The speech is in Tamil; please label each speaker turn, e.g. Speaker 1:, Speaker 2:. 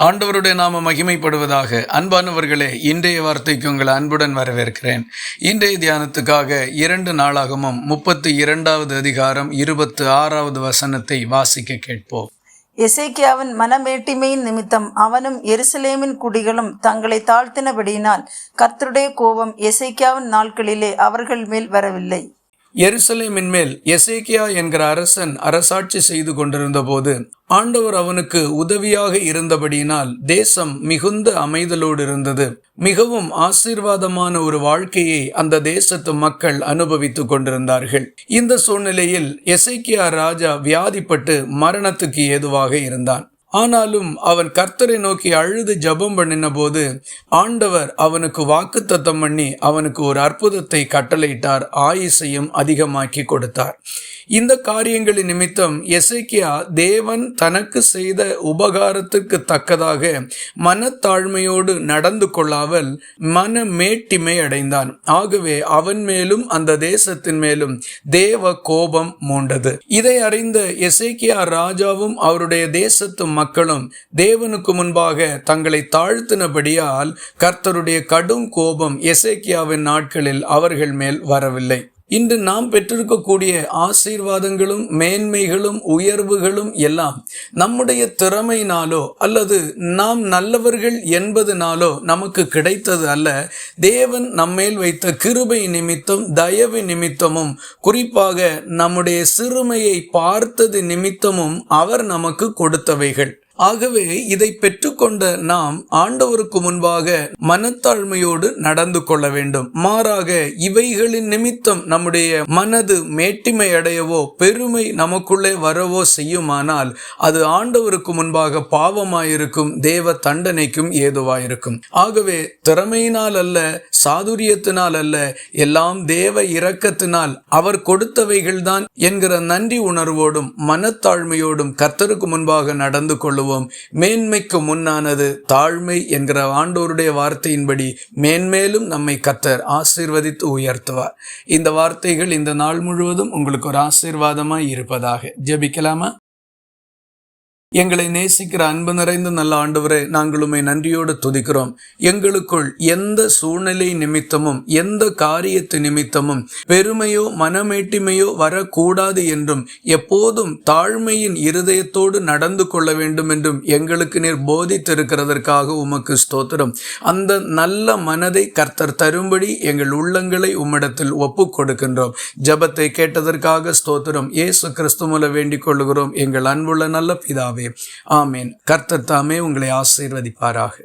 Speaker 1: ஆண்டவருடைய நாம மகிமைப்படுவதாக. அன்பானவர்களே, இன்றைய வார்த்தைக்கு உங்களை அன்புடன் வரவேற்கிறேன். இன்றைய தியானத்துக்காக 2 நாளாகமும் 32வது அதிகாரம் 26வது வசனத்தை வாசிக்க கேட்போம்.
Speaker 2: எசேக்கியாவின் மனமேட்டிமையின் நிமித்தம் அவனும் எருசலேமின் குடிகளும் தங்களை தாழ்த்தினபடியினால் கர்த்தருடைய கோபம் எசேக்கியாவின் நாட்களிலே அவர்கள் மேல் வரவில்லை.
Speaker 1: எருசலேமின் மேல் எசேக்கியா என்கிற அரசன் அரசாட்சி செய்து கொண்டிருந்த போது ஆண்டவர் அவனுக்கு உதவியாக இருந்தபடியினால் தேசம் மிகுந்த அமைதலோடு இருந்தது. மிகவும் ஆசீர்வாதமான ஒரு வாழ்க்கையை அந்த தேசத்து மக்கள் அனுபவித்துக் கொண்டிருந்தார்கள். இந்த சூழ்நிலையில் எசேக்கியா ராஜா வியாதிப்பட்டு மரணத்துக்கு ஏதுவாக இருந்தான். ஆனாலும் அவன் கர்த்தரை நோக்கி அழுது ஜெபம் பண்ணின போது ஆண்டவர் அவனுக்கு வாக்குத்தத்தம் பண்ணி அவனுக்கு ஒரு அற்புதத்தை கட்டளையிட்டார். ஆயுசையும் அதிகமாக்கி கொடுத்தார். இந்த காரியங்களின் நிமித்தம் எசேக்கியா தேவன் தனக்கு செய்த உபகாரத்துக்கு தக்கதாக மனத்தாழ்மையோடு நடந்து கொள்ளாமல் மனமேட்டிமை அடைந்தான். ஆகவே அவன் மேலும் அந்த தேசத்தின் மேலும் தேவ கோபம் மூண்டது. இதை அறிந்த எசேக்கியா ராஜாவும் அவருடைய தேசத்து மக்களும் தேவனுக்கு முன்பாக தங்களை தாழ்த்தினபடியால் கர்த்தருடைய கடும் கோபம் எசேக்கியாவின் நாட்களில் அவர்கள் மேல் வரவில்லை. இன்று நாம் பெற்றிருக்கக்கூடிய ஆசீர்வாதங்களும் மேன்மைகளும் உயர்வுகளும் எல்லாம் நம்முடைய திறமையினாலோ அல்லது நாம் நல்லவர்கள் என்பதனாலோ நமக்கு கிடைத்தது அல்ல. தேவன் நம்மேல் வைத்த கிருபை நிமித்தம், தயவு நிமித்தமும், குறிப்பாக நம்முடைய சிறுமையை பார்த்தது நிமித்தமும் அவர் நமக்கு கொடுத்தவைகள். ஆகவே இதை பெற்றுக்கொண்ட நாம் ஆண்டவருக்கு முன்பாக மனத்தாழ்மையோடு நடந்து கொள்ள வேண்டும். மாறாக இவைகளின் நிமித்தம் நம்முடைய மனது மேட்டிமை அடையவோ பெருமை நமக்குள்ளே வரவோ செய்யுமானால் அது ஆண்டவருக்கு முன்பாக பாவமாயிருக்கும், தேவ தண்டனைக்கும் ஏதுவாயிருக்கும். ஆகவே திறமையினால் அல்ல, சாதுரியத்தினால் அல்ல, எல்லாம் தேவ இரக்கத்தினால் அவர் கொடுத்தவைகள்தான் என்கிற நன்றி உணர்வோடும் மனத்தாழ்மையோடும் கர்த்தருக்கு முன்பாக நடந்து கொள்ளும். மேன்மைக்கு முன்னானது தாழ்மை என்கிற ஆண்டவருடைய வார்த்தையின்படி மேன்மேலும் நம்மை கர்த்தர் ஆசீர்வதித்து உயர்த்துவார். இந்த வார்த்தைகள் இந்த நாள் முழுவதும் உங்களுக்கு ஒரு ஆசீர்வாதமாய் இருப்பதாக. ஜெபிக்கலாமா? எங்களை நேசிக்கிற அன்பு நிறைந்த நல்ல ஆண்டவரே, நாங்கள் உம்மை நன்றியோடு துதிக்கிறோம். எங்களுக்குள் எந்த சூழ்நிலை நிமித்தமும் எந்த காரியத்து நிமித்தமும் பெருமையோ மனமேட்டிமையோ வரக்கூடாது என்றும் எப்போதும் தாழ்மையின் இருதயத்தோடு நடந்து கொள்ள வேண்டும் என்றும் எங்களுக்கு நீர் போதித்திருக்கிறதற்காக உமக்கு ஸ்தோத்திரம். அந்த நல்ல மனதை கர்த்தர் தரும்படி எங்கள் உள்ளங்களை உம்மிடத்தில் ஒப்பு கொடுக்கின்றோம். ஜெபத்தை கேட்டதற்காக ஸ்தோத்திரம். இயேசு கிறிஸ்து மூலம் வேண்டிக் கொள்கிறோம் எங்கள் அன்புள்ள நல்ல பிதாவே. ஆமேன். கர்த்தர் தாமே உங்களை ஆசீர்வதிப்பாராக.